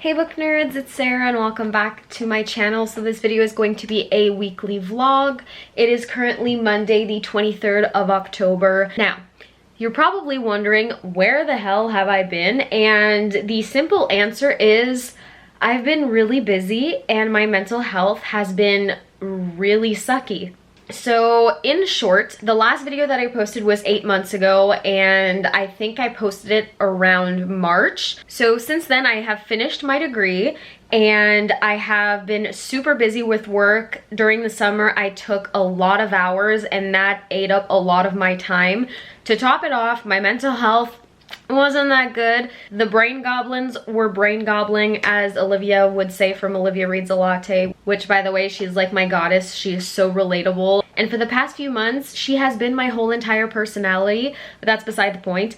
Hey book nerds, it's Sarah and welcome back to my channel. So this video is going to be a weekly vlog. It is currently Monday the 23rd of October. Now, you're probably wondering, where the hell have I been? And the simple answer is, I've been really busy and my mental health has been really sucky. So in short, the last video that I posted was 8 months ago and I think I posted it around March. So since then I have finished my degree and I have been super busy with work. During the summer I took a lot of hours and that ate up a lot of my time. To top it off, my mental health wasn't that good. The brain goblins were brain gobbling, as Olivia would say from Olivia Reads a Latte, which by the way, she's like my goddess. She is so relatable. And for the past few months, she has been my whole entire personality, but that's beside the point.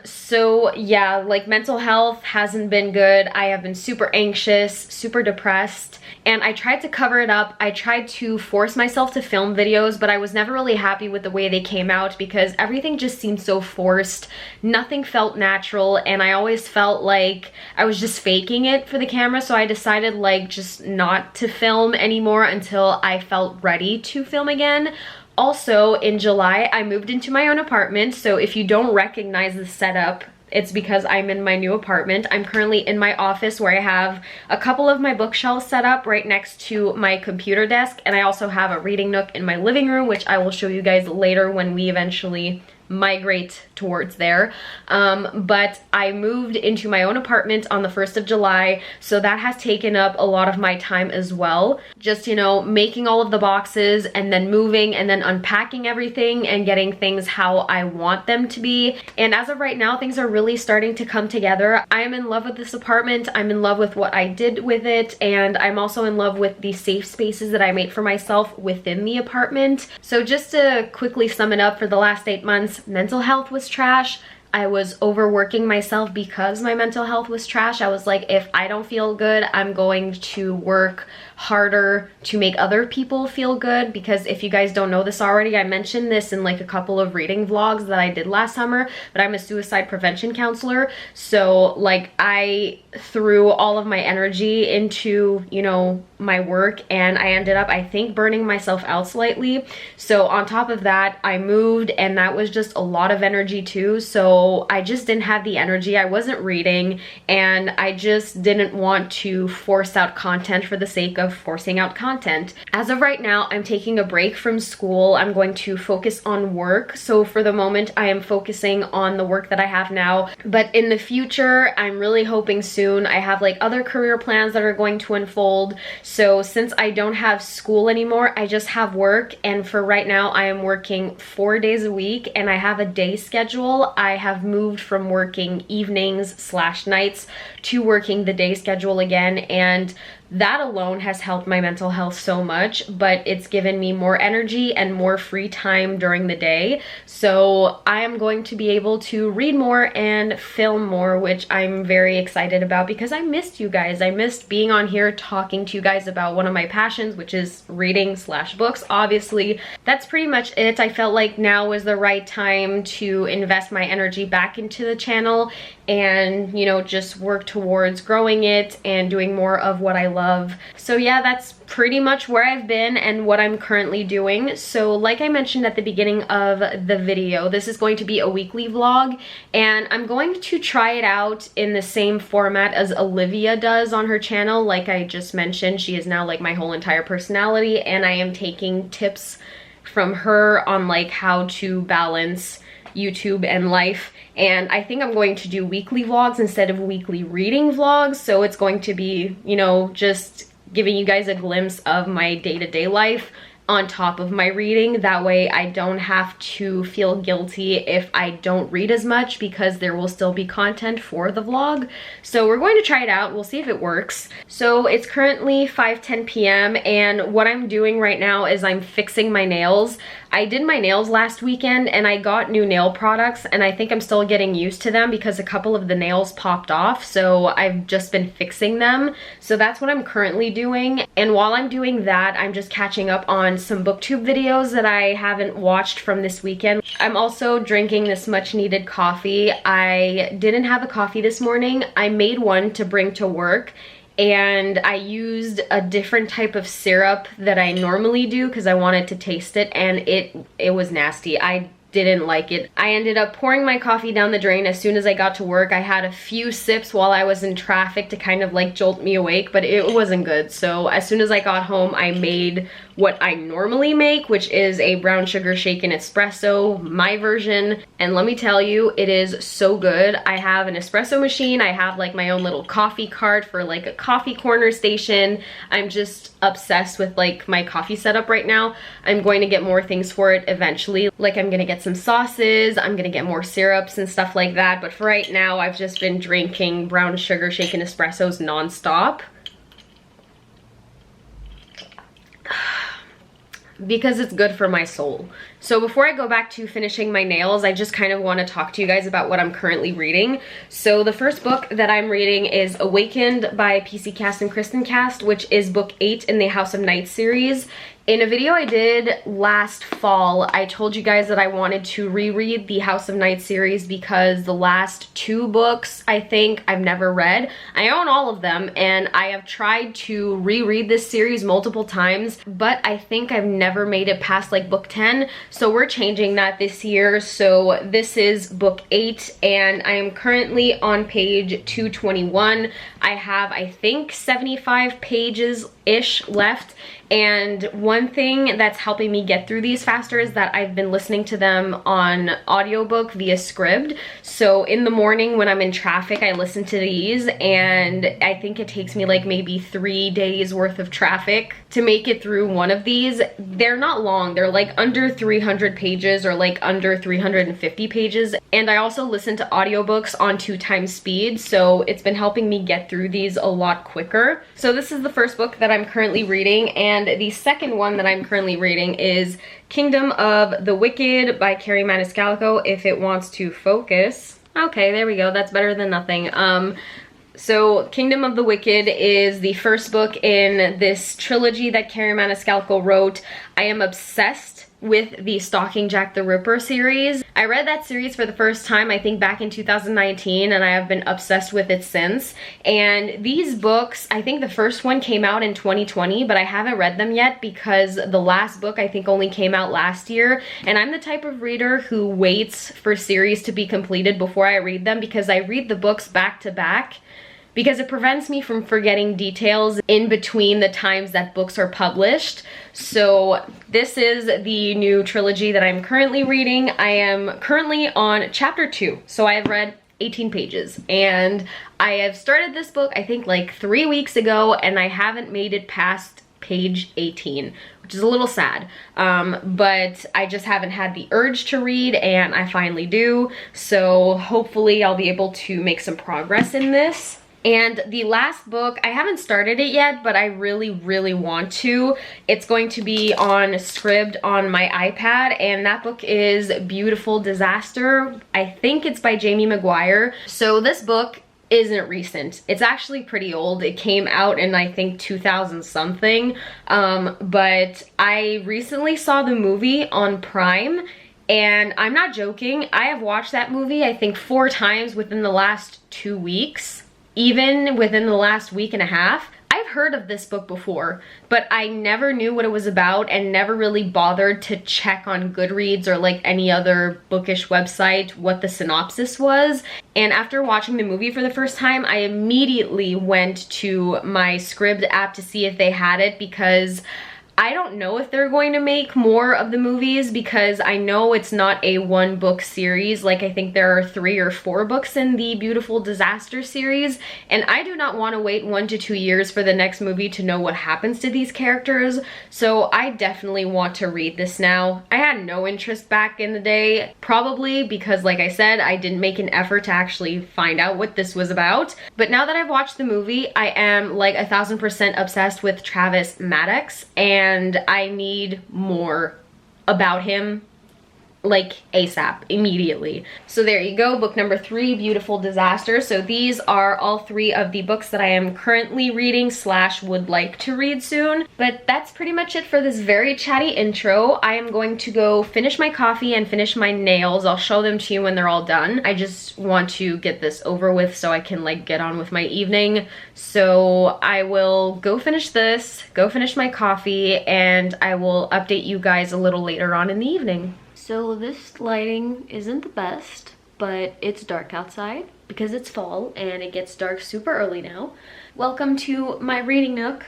So yeah, like mental health hasn't been good. I have been super anxious, super depressed, and I tried to cover it up. I tried to force myself to film videos, but I was never really happy with the way they came out because everything just seemed so forced. Nothing felt natural and I always felt like I was just faking it for the camera, so I decided like just not to film anymore until I felt ready to film again. Also, in July, I moved into my own apartment, so if you don't recognize the setup, it's because I'm in my new apartment. I'm currently in my office where I have a couple of my bookshelves set up right next to my computer desk, and I also have a reading nook in my living room, which I will show you guys later when we eventually migrate towards there. But I moved into my own apartment on the 1st of July, so that has taken up a lot of my time as well. Just, you know, making all of the boxes and then moving and then unpacking everything and getting things how I want them to be. And as of right now, things are really starting to come together. I am in love with this apartment. I'm in love with what I did with it, and I'm also in love with the safe spaces that I made for myself within the apartment. So just to quickly sum it up, for the last 8 months, mental health was trash. I was overworking myself because my mental health was trash. I was like, if I don't feel good, I'm going to work harder to make other people feel good. Because if you guys don't know this already, I mentioned this in like a couple of reading vlogs that I did last summer, but I'm a suicide prevention counselor. So like I threw all of my energy into, you know, my work, and I ended up, I think, burning myself out slightly. So on top of that, I moved, and that was just a lot of energy too. So I just didn't have the energy. I wasn't reading, and I just didn't want to force out content for the sake of forcing out content. As of right now, I'm taking a break from school. I'm going to focus on work. So for the moment, I am focusing on the work that I have now. But in the future, I'm really hoping soon. I have like other career plans that are going to unfold. So since I don't have school anymore, I just have work. And for right now, I am working 4 days a week and I have a day schedule. I have moved from working evenings/nights to working the day schedule again. And that alone has helped my mental health so much, but it's given me more energy and more free time during the day. So I am going to be able to read more and film more, which I'm very excited about because I missed you guys. I missed being on here talking to you guys about one of my passions, which is reading/books. Obviously, that's pretty much it. I felt like now was the right time to invest my energy back into the channel and, you know, just work towards growing it and doing more of what I love. So yeah, that's pretty much where I've been and what I'm currently doing. So like I mentioned at the beginning of the video, this is going to be a weekly vlog, and I'm going to try it out in the same format as Olivia does on her channel. Like I just mentioned, she is now like my whole entire personality, and I am taking tips from her on like how to balance YouTube and life. And I think I'm going to do weekly vlogs instead of weekly reading vlogs. So it's going to be, you know, just giving you guys a glimpse of my day-to-day life on top of my reading. That way I don't have to feel guilty if I don't read as much, because there will still be content for the vlog. So we're going to try it out. We'll see if it works. So it's currently 5:10 p.m. and what I'm doing right now is I'm fixing my nails. I did my nails last weekend and I got new nail products, and I think I'm still getting used to them because a couple of the nails popped off, so I've just been fixing them. So that's what I'm currently doing, and while I'm doing that, I'm just catching up on some booktube videos that I haven't watched from this weekend. I'm also drinking this much needed coffee. I didn't have a coffee this morning. I made one to bring to work, and I used a different type of syrup that I normally do because I wanted to taste it, and it was nasty. I didn't like it. I ended up pouring my coffee down the drain as soon as I got to work. I had a few sips while I was in traffic to kind of like jolt me awake, but it wasn't good. So as soon as I got home, I made what I normally make, which is a brown sugar shaken espresso, my version. And let me tell you, it is so good. I have an espresso machine. I have like my own little coffee cart for like a coffee corner station. I'm just obsessed with like my coffee setup right now. I'm going to get more things for it eventually. Like I'm gonna get some sauces, I'm gonna get more syrups and stuff like that. But for right now, I've just been drinking brown sugar shaken espressos nonstop, because it's good for my soul. So before I go back to finishing my nails, I just kind of want to talk to you guys about what I'm currently reading. So the first book that I'm reading is Awakened by PC Cast and Kristen Cast, which is book 8 in the House of Night series. In a video I did last fall, I told you guys that I wanted to reread the House of Night series because the last 2 books, I think, I've never read. I own all of them, and I have tried to reread this series multiple times, but I think I've never made it past like book 10, so we're changing that this year. So this is book 8, and I am currently on page 221. I have, I think, 75 pages-ish left. And one thing that's helping me get through these faster is that I've been listening to them on audiobook via Scribd. So in the morning when I'm in traffic, I listen to these, and I think it takes me like maybe 3 days worth of traffic to make it through one of these. They're not long, they're like under 300 pages or like under 350 pages. And I also listen to audiobooks on 2 times speed, so it's been helping me get through these a lot quicker. So this is the first book that I'm currently reading, and the second one that I'm currently reading is Kingdom of the Wicked by Kerri Maniscalco, if it wants to focus. Okay, there we go, that's better than nothing. So Kingdom of the Wicked is the first book in this trilogy that Kerri Maniscalco wrote. I am obsessed with the Stalking Jack the Ripper series. I read that series for the first time, I think, back in 2019, and I have been obsessed with it since. And these books, I think the first one came out in 2020, but I haven't read them yet because the last book I think only came out last year. And I'm the type of reader who waits for series to be completed before I read them, because I read the books back to back, because it prevents me from forgetting details in between the times that books are published. So this is the new trilogy that I'm currently reading. I am currently on chapter 2, so I have read 18 pages, and I have started this book I think like 3 weeks ago, and I haven't made it past page 18, which is a little sad, but I just haven't had the urge to read, and I finally do. So hopefully I'll be able to make some progress in this. And the last book, I haven't started it yet, but I really, really want to. It's going to be on Scribd on my iPad, and that book is Beautiful Disaster. I think it's by Jamie Maguire. So this book isn't recent. It's actually pretty old. It came out in, I think, 2000 something. But I recently saw the movie on Prime, and I'm not joking. I have watched that movie, I think, 4 times within the last 2 weeks. Even within the last week and a half. I've heard of this book before, but I never knew what it was about and never really bothered to check on Goodreads or like any other bookish website what the synopsis was. And after watching the movie for the first time, I immediately went to my Scribd app to see if they had it, because I don't know if they're going to make more of the movies, because I know it's not a 1-book series. Like, I think there are 3 or 4 books in the Beautiful Disaster series, and I do not want to wait 1 to 2 years for the next movie to know what happens to these characters. So I definitely want to read this now. I had no interest back in the day, probably because, like I said, I didn't make an effort to actually find out what this was about. But now that I've watched the movie, I am like 1000% obsessed with Travis Maddox, and I need more about him like ASAP, immediately. So there you go, book number 3, Beautiful Disaster. So these are all 3 of the books that I am currently reading / would like to read soon. But that's pretty much it for this very chatty intro. I am going to go finish my coffee and finish my nails. I'll show them to you when they're all done. I just want to get this over with so I can like get on with my evening. So I will go finish this, go finish my coffee, and I will update you guys a little later on in the evening. So this lighting isn't the best, but it's dark outside because it's fall and it gets dark super early now. Welcome to my reading nook.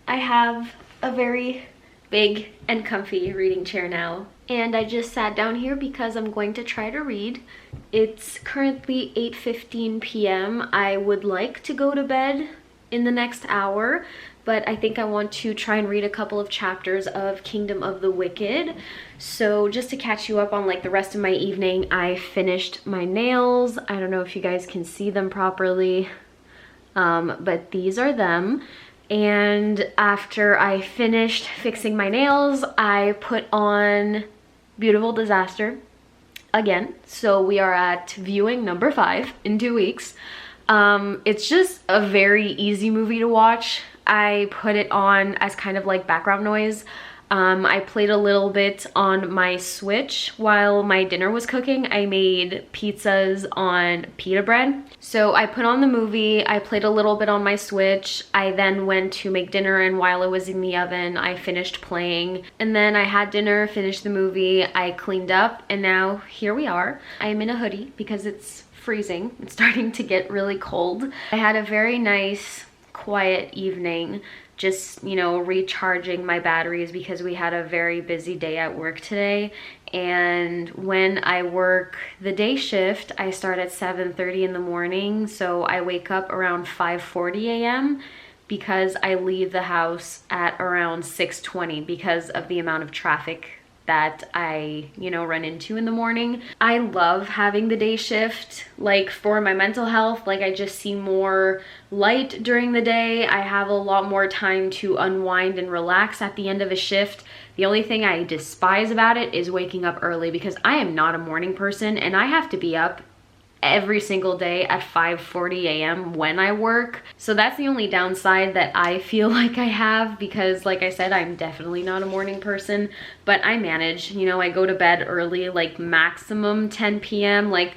I have a very big and comfy reading chair now, and I just sat down here because I'm going to try to read. It's currently 8:15 p.m. I would like to go to bed in the next hour, but I think I want to try and read a couple of chapters of Kingdom of the Wicked. So just to catch you up on like the rest of my evening, I finished my nails. I don't know if you guys can see them properly, but these are them. And after I finished fixing my nails, I put on Beautiful Disaster again. So we are at viewing number 5 in 2 weeks. It's just a very easy movie to watch. I put it on as kind of like background noise. I played a little bit on my Switch while my dinner was cooking. I made pizzas on pita bread. So I put on the movie, I played a little bit on my Switch. I then went to make dinner, and while it was in the oven, I finished playing. And then I had dinner, finished the movie, I cleaned up, and now here we are. I am in a hoodie because it's freezing. It's starting to get really cold. I had a very nice quiet evening, just, you know, recharging my batteries because we had a very busy day at work today. And when I work the day shift, I start at 7:30 in the morning, so I wake up around 5:40 a.m. because I leave the house at around 6:20 because of the amount of traffic that I, you know, run into in the morning. I love having the day shift, like for my mental health. Like I just see more light during the day. I have a lot more time to unwind and relax at the end of a shift. The only thing I despise about it is waking up early because I am not a morning person, and I have to be up every single day at 5:40 a.m. when I work. So that's the only downside that I feel like I have, because like I said, I'm definitely not a morning person, but I manage. You know, I go to bed early, like maximum 10 p.m. Like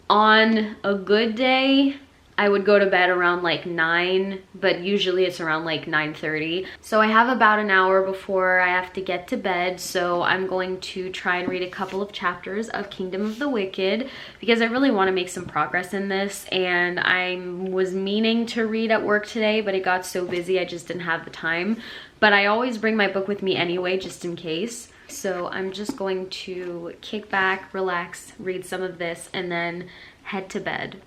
on a good day, I would go to bed around like 9, but usually it's around like 9:30. So I have about an hour before I have to get to bed, so I'm going to try and read a couple of chapters of Kingdom of the Wicked because I really want to make some progress in this. And I was meaning to read at work today, but it got so busy I just didn't have the time. But I always bring my book with me anyway, just in case. So I'm just going to kick back, relax, read some of this, and then head to bed.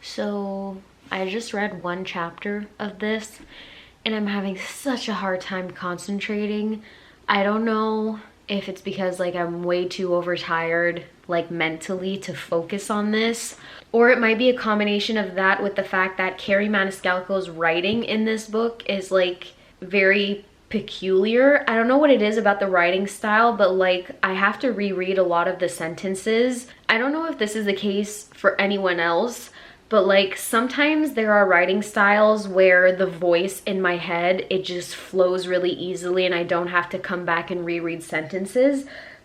So I just read one chapter of this and I'm having such a hard time concentrating. I don't know if it's because like I'm way too overtired like mentally to focus on this, Or it might be a combination of that with the fact that Carrie Maniscalco's writing in this book is like very peculiar. I don't know what it is about the writing style, but like I have to reread a lot of the sentences. I don't know if this is the case for anyone else, but like sometimes there are writing styles where the voice in my head, it just flows really easily and I don't have to come back and reread sentences.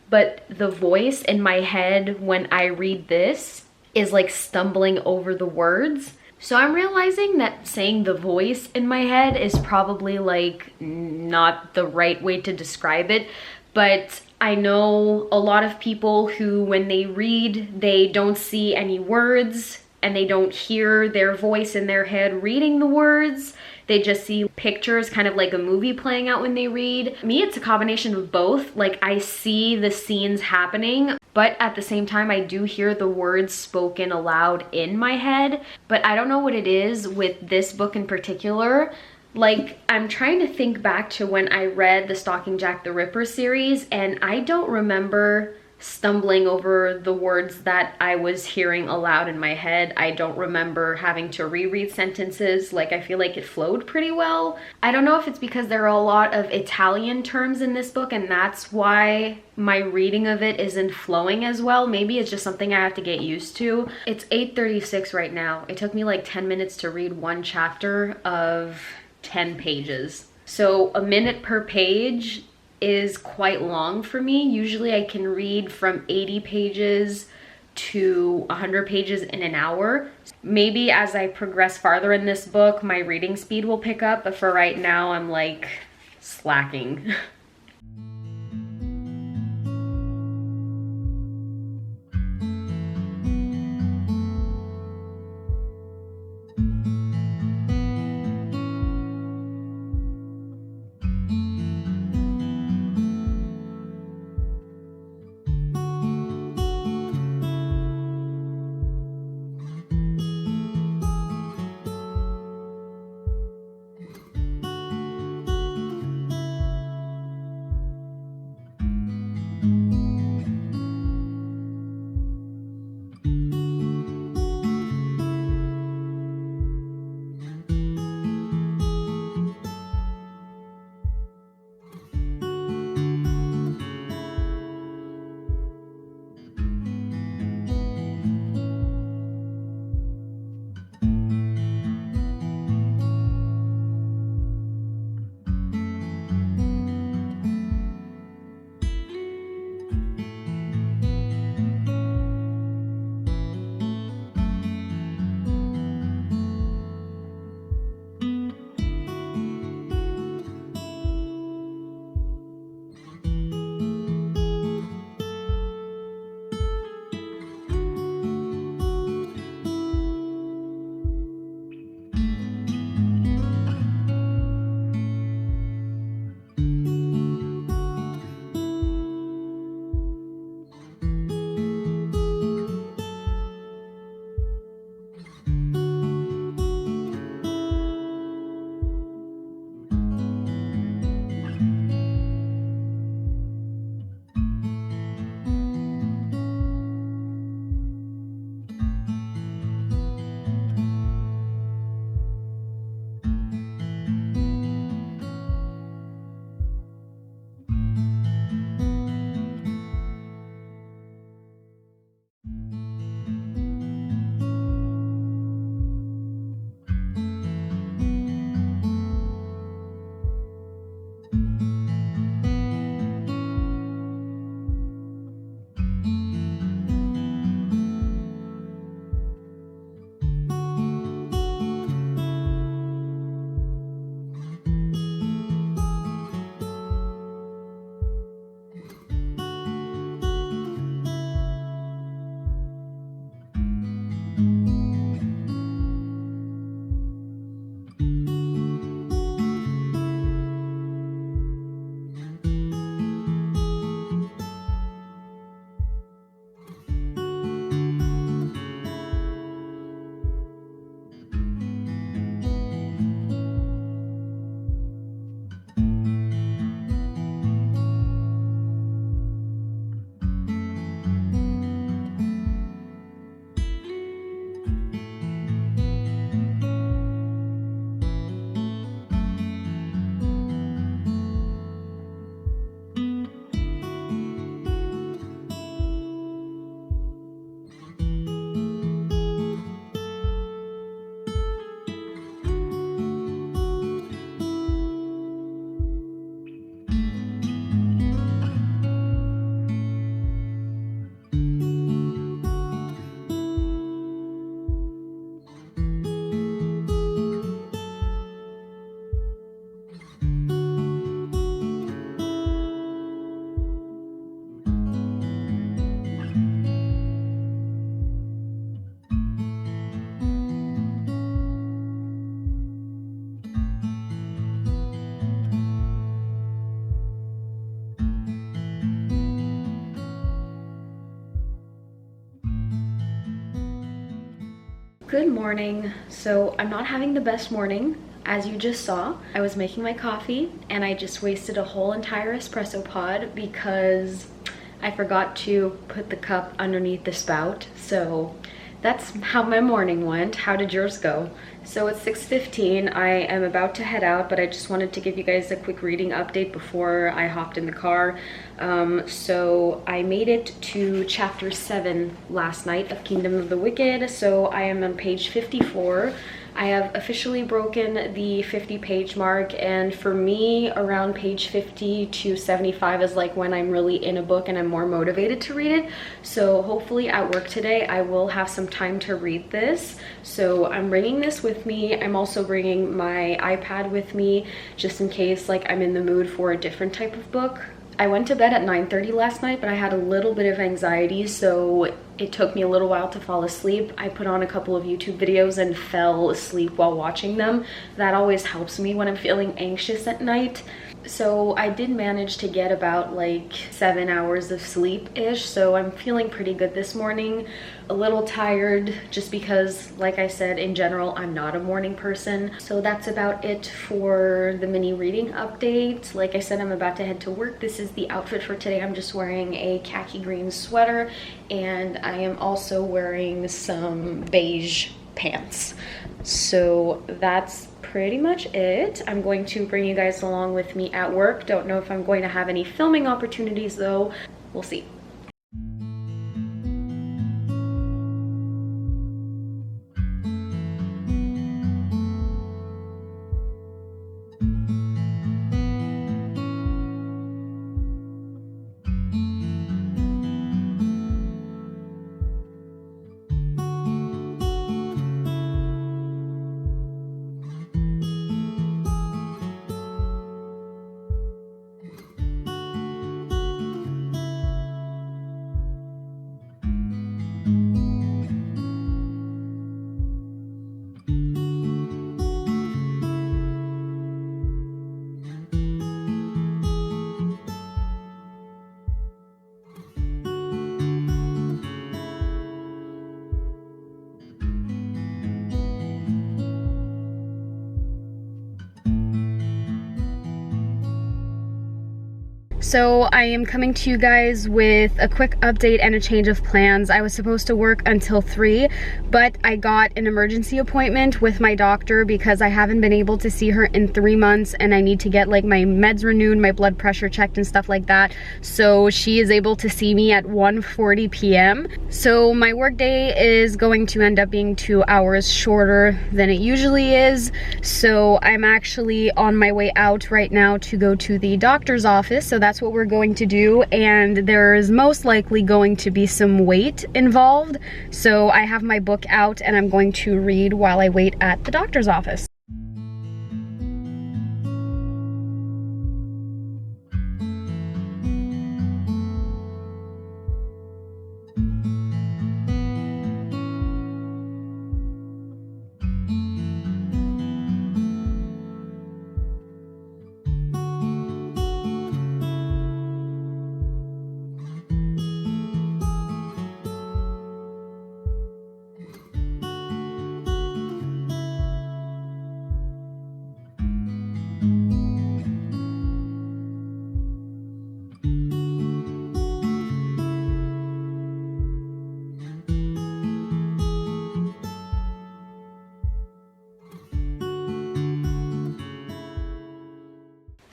But the voice in my head when I read this is like stumbling over the words. So I'm realizing that saying the voice in my head is probably like not the right way to describe it, but I know a lot of people who when they read, they don't see any words and they don't hear their voice in their head reading the words. They just see pictures, kind of like a movie playing out when they read. Me, it's a combination of both. Like I see the scenes happening, but at the same time, I do hear the words spoken aloud in my head. But I don't know what it is with this book in particular. Like, I'm trying to think back to when I read the Stalking Jack the Ripper series, and I don't remember stumbling over the words that I was hearing aloud in my head. I don't remember having to reread sentences. Like, I feel like it flowed pretty well. I don't know if it's because there are a lot of Italian terms in this book and that's why my reading of it isn't flowing as well. Maybe it's just something I have to get used to. It's 8:36 right now. It took me like 10 minutes to read one chapter of 10 pages. So a minute per page is quite long for me. Usually I can read from 80 pages to 100 pages in an hour. Maybe as I progress farther in this book, my reading speed will pick up, but for right now, I'm like slacking. Good morning. So I'm not having the best morning. As you just saw, I was making my coffee and I just wasted a whole entire espresso pod because I forgot to put the cup underneath the spout. So that's how my morning went. How did yours go? So it's 6:15. I am about to head out, but I just wanted to give you guys a quick reading update before I hopped in the car. So I made it to chapter 7 last night of Kingdom of the Wicked. So I am on page 54. I have officially broken the 50-page mark, and for me, around page 50 to 75 is like when I'm really in a book and I'm more motivated to read it. So hopefully at work today, I will have some time to read this. So I'm bringing this with me. I'm also bringing my iPad with me just in case like I'm in the mood for a different type of book. I went to bed at 9:30 last night, but I had a little bit of anxiety, so it took me a little while to fall asleep. I put on a couple of YouTube videos and fell asleep while watching them. That always helps me when I'm feeling anxious at night. So I did manage to get about like 7 hours of sleep-ish, so I'm feeling pretty good this morning. A little tired just because, like I said, in general, I'm not a morning person. So that's about it for the mini reading update. Like I said, I'm about to head to work. This is the outfit for today. I'm just wearing a khaki green sweater and I am also wearing some beige pants. So that's pretty much it. I'm going to bring you guys along with me at work. Don't know if I'm going to have any filming opportunities though. We'll see. So I am coming to you guys with a quick update and a change of plans. I was supposed to work until 3, but I got an emergency appointment with my doctor because I haven't been able to see her in 3 months and I need to get like my meds renewed, my blood pressure checked and stuff like that. So she is able to see me at 1:40 p.m. So my work day is going to end up being 2 hours shorter than it usually is. So I'm actually on my way out right now to go to the doctor's office. So that's what we're going to do, and there's most likely going to be some wait involved. So I have my book out and I'm going to read while I wait at the doctor's office.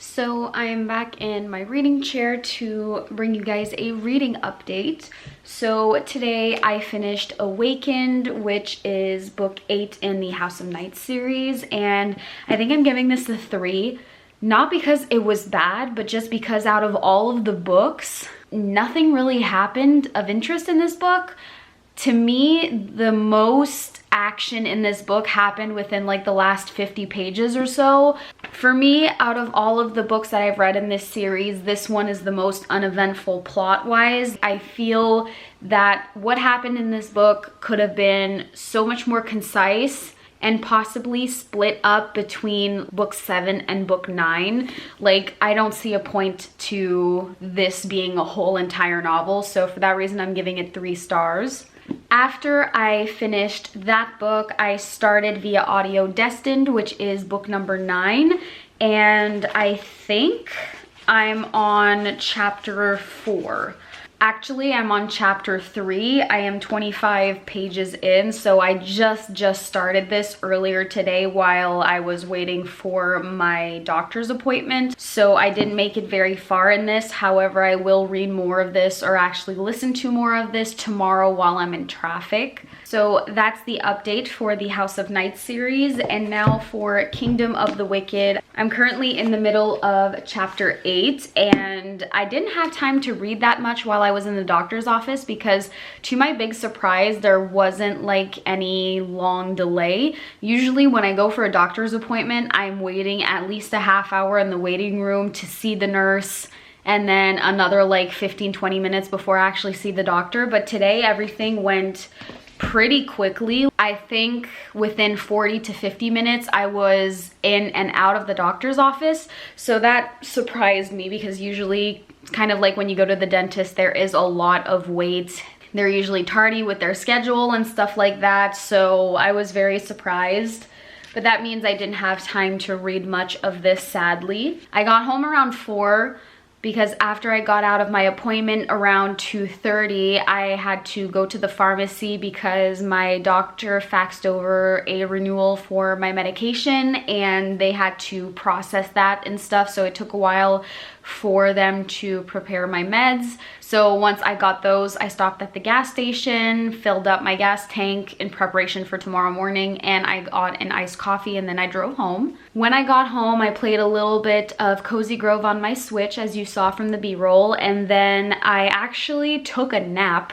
So I am back in my reading chair to bring you guys a reading update. So today I finished Awakened, which is book 8 in the House of Nights series, and I think I'm giving this a 3. Not because it was bad, but just because out of all of the books, nothing really happened of interest in this book. To me, the most action in this book happened within like the last 50 pages or so. For me, out of all of the books that I've read in this series, this one is the most uneventful plot-wise. I feel that what happened in this book could have been so much more concise and possibly split up between book 7 and book 9. Like, I don't see a point to this being a whole entire novel, so for that reason I'm giving it 3 stars. After I finished that book, I started via audio Destined, which is book number 9. And I think I'm on chapter 4. Actually, I'm on chapter 3. I am 25 pages in, so I just started this earlier today while I was waiting for my doctor's appointment. So I didn't make it very far in this. However, I will read more of this, or actually listen to more of this, tomorrow while I'm in traffic. So that's the update for the House of Nights series. And now for Kingdom of the Wicked. I'm currently in the middle of chapter 8, and I didn't have time to read that much while I was in the doctor's office because, to my big surprise, there wasn't like any long delay. Usually when I go for a doctor's appointment, I'm waiting at least a half hour in the waiting room to see the nurse, and then another like 15-20 minutes before I actually see the doctor. But today everything went pretty quickly. I think within 40 to 50 minutes I was in and out of the doctor's office. So that surprised me because usually it's kind of like when you go to the dentist, there is a lot of wait. They're usually tardy with their schedule and stuff like that. So I was very surprised. But that means I didn't have time to read much of this, sadly. I got home around 4 because after I got out of my appointment around 2:30, I had to go to the pharmacy because my doctor faxed over a renewal for my medication and they had to process that and stuff. So it took a while for them to prepare my meds. So once I got those, I stopped at the gas station, filled up my gas tank in preparation for tomorrow morning, and I got an iced coffee and then I drove home. When I got home, I played a little bit of Cozy Grove on my Switch, as you saw from the B-roll, and then I actually took a nap.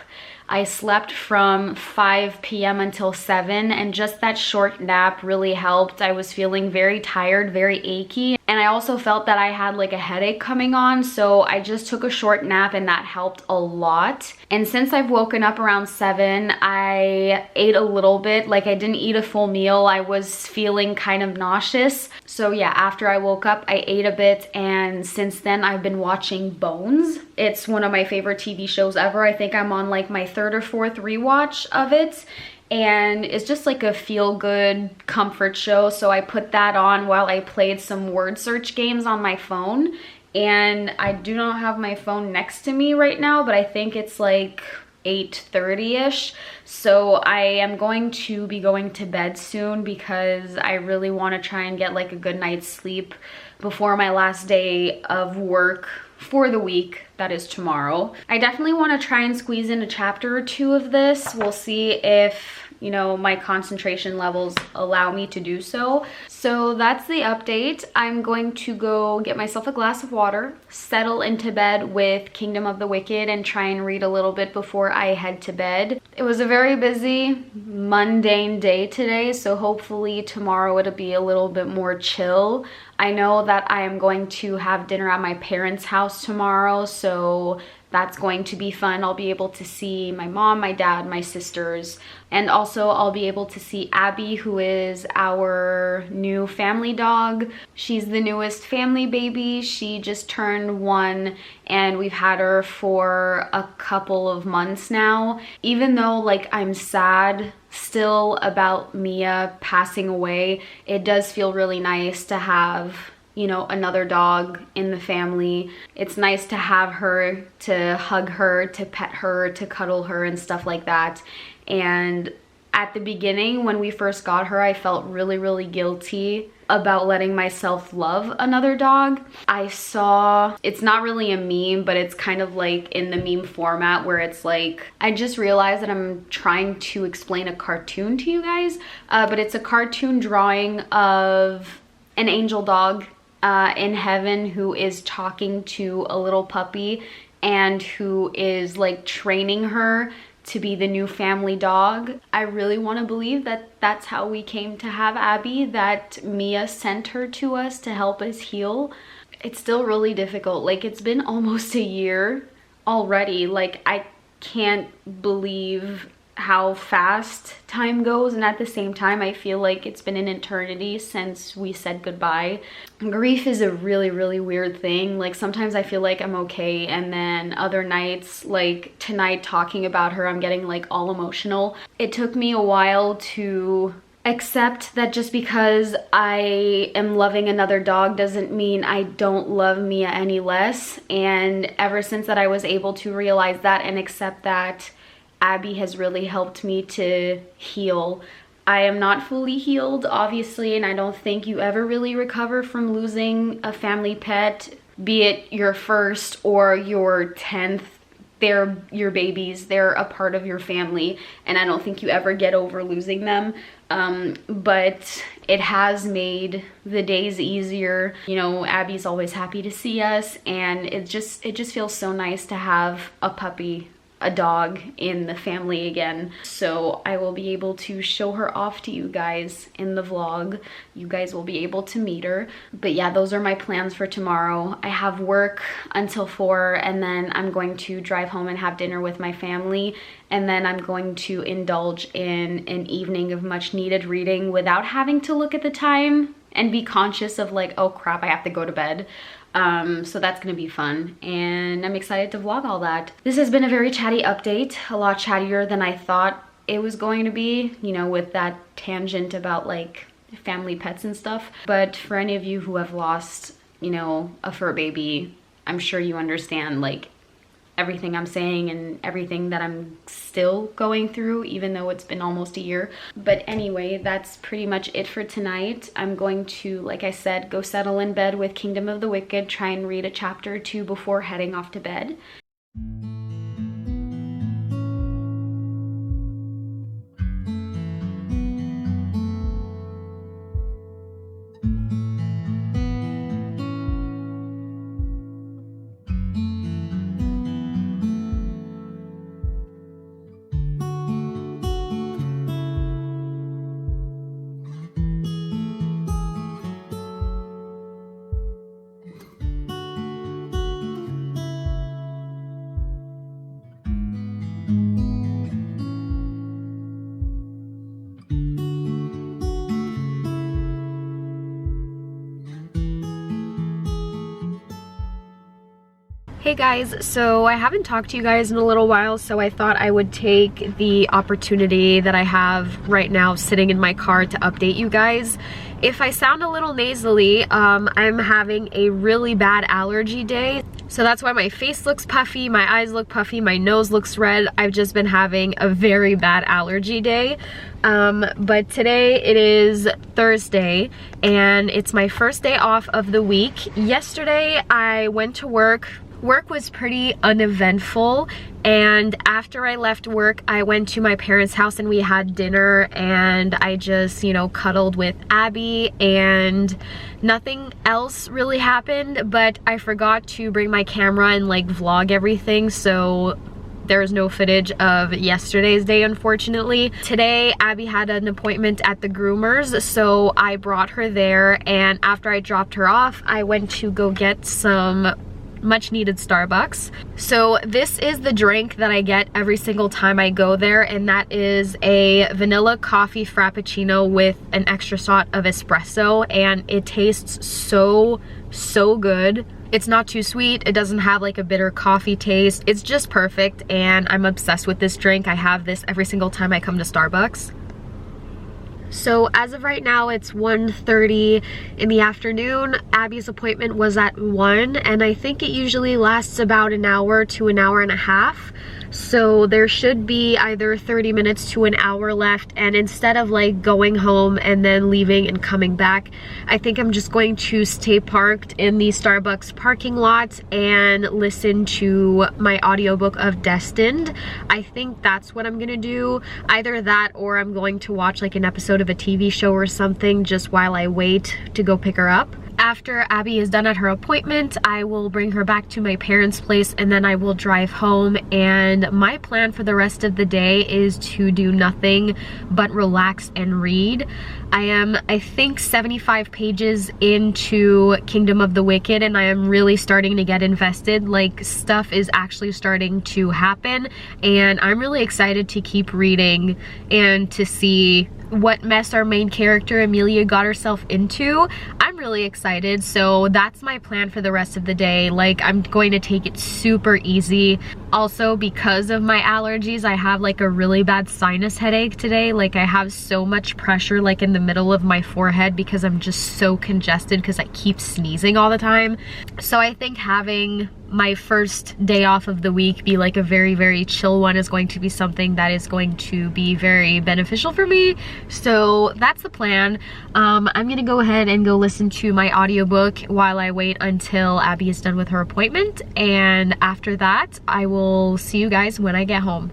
I slept from 5 p.m. until 7, and just that short nap really helped. I was feeling very tired, very achy, and I also felt that I had like a headache coming on, so I just took a short nap and that helped a lot. And since I've woken up around 7, I ate a little bit. Like, I didn't eat a full meal. I was feeling kind of nauseous. So yeah, after I woke up, I ate a bit, and since then I've been watching Bones. It's one of my favorite TV shows ever. I think I'm on like my 3rd or 4th rewatch of it, and it's just like a feel-good comfort show. So I put that on while I played some word search games on my phone, and I do not have my phone next to me right now, but I think it's like 8:30ish. So I am going to be going to bed soon because I really want to try and get like a good night's sleep before my last day of work for the week, that is tomorrow. I definitely want to try and squeeze in a chapter or 2 of this. We'll see if, you know, my concentration levels allow me to do so. So that's the update. I'm going to go get myself a glass of water, settle into bed with Kingdom of the Wicked, and try and read a little bit before I head to bed. It was a very busy, mundane day today, so hopefully tomorrow it'll be a little bit more chill. I know that I am going to have dinner at my parents' house tomorrow, so that's going to be fun. I'll be able to see my mom, my dad, my sisters, and also I'll be able to see Abby, who is our new family dog. She's the newest family baby. She just turned 1 and we've had her for a couple of months now. Even though like I'm sad still about Mia passing away, it does feel really nice to have, you know, another dog in the family. It's nice to have her, to hug her, to pet her, to cuddle her and stuff like that. And at the beginning, when we first got her, I felt really guilty about letting myself love another dog. I saw, it's not really a meme, but it's kind of like in the meme format where it's like, I just realized that I'm trying to explain a cartoon to you guys, but it's a cartoon drawing of an angel dog in heaven who is talking to a little puppy and who is like training her to be the new family dog. I really want to believe that that's how we came to have Abby, that Mia sent her to us to help us heal. It's still really difficult. Like, it's been almost a year already. Like, I can't believe how fast time goes, and at the same time I feel like it's been an eternity since we said goodbye. Grief is a really, really weird thing. Like sometimes I feel like I'm okay, and then other nights, like tonight talking about her, I'm getting like all emotional. It took me a while to accept that just because I am loving another dog doesn't mean I don't love Mia any less. And ever since that I was able to realize that and accept that, Abby has really helped me to heal. I am not fully healed, obviously, and I don't think you ever really recover from losing a family pet, be it your first or your 10th. They're your babies, they're a part of your family, and I don't think you ever get over losing them. But it has made the days easier. You know, Abby's always happy to see us, and it just feels so nice to have a puppy, a dog in the family again. So I will be able to show her off to you guys in the vlog. You guys will be able to meet her. But yeah, those are my plans for tomorrow. I have work until 4, and then I'm going to drive home and have dinner with my family, and then I'm going to indulge in an evening of much needed reading without having to look at the time and be conscious of like, oh crap, I have to go to bed. So that's gonna be fun, and I'm excited to vlog all that. This has been a very chatty update, a lot chattier than I thought it was going to be, you know, with that tangent about like family pets and stuff. But for any of you who have lost, you know, a fur baby, I'm sure you understand like everything I'm saying and everything that I'm still going through, even though it's been almost a year. But anyway, that's pretty much it for tonight. I'm going to, like I said, go settle in bed with Kingdom of the Wicked, try and read a chapter or two before heading off to bed. Hey guys, so I haven't talked to you guys in a little while, so I thought I would take the opportunity that I have right now sitting in my car to update you guys. If I sound a little nasally, I'm having a really bad allergy day. So that's why my face looks puffy, my eyes look puffy, my nose looks red. I've just been having a very bad allergy day. But today it is Thursday and it's my first day off of the week. Yesterday I went to work. Work was pretty uneventful, and after I left work I went to my parents' house and we had dinner, and I just, you know, cuddled with Abby, and nothing else really happened. But I forgot to bring my camera and like vlog everything, so there's no footage of yesterday's day, unfortunately. Today, Abby had an appointment at the groomers, so I brought her there, and after I dropped her off, I went to go get some much needed Starbucks. So this is the drink that I get every single time I go there, and that is a vanilla coffee frappuccino with an extra shot of espresso, and it tastes so good. It's not too sweet, it doesn't have like a bitter coffee taste. It's just perfect, and I'm obsessed with this drink. I have this every single time I come to Starbucks. So as of right now, it's 1:30 in the afternoon. Abby's appointment was at 1, and I think it usually lasts about an hour to an hour and a half. So there should be either 30 minutes to an hour left, and instead of like going home and then leaving and coming back, I think I'm just going to stay parked in the Starbucks parking lot and listen to my audiobook of Destined. I think that's what I'm gonna do. Either that or I'm going to watch like an episode of a TV show or something just while I wait to go pick her up. after Abby is done at her appointment, I will bring her back to my parents' place and then I will drive home. And my plan for the rest of the day is to do nothing but relax and read. I am, I think, 75 pages into Kingdom of the Wicked, and I am really starting to get invested. Like, stuff is actually starting to happen, and I'm really excited to keep reading and to see what mess our main character Emilia got herself into. I'm really excited, so that's my plan for the rest of the day. Like, I'm going to take it super easy. Also, because of my allergies, I have like a really bad sinus headache today. Like, I have so much pressure like in the middle of my forehead because I'm just so congested because I keep sneezing all the time. So I think having my first day off of the week be like a very, very chill one is going to be something that is going to be very beneficial for me. So that's the plan. I'm gonna go ahead and go listen to my audiobook while I wait until Abby is done with her appointment, and after that I will see you guys when I get home.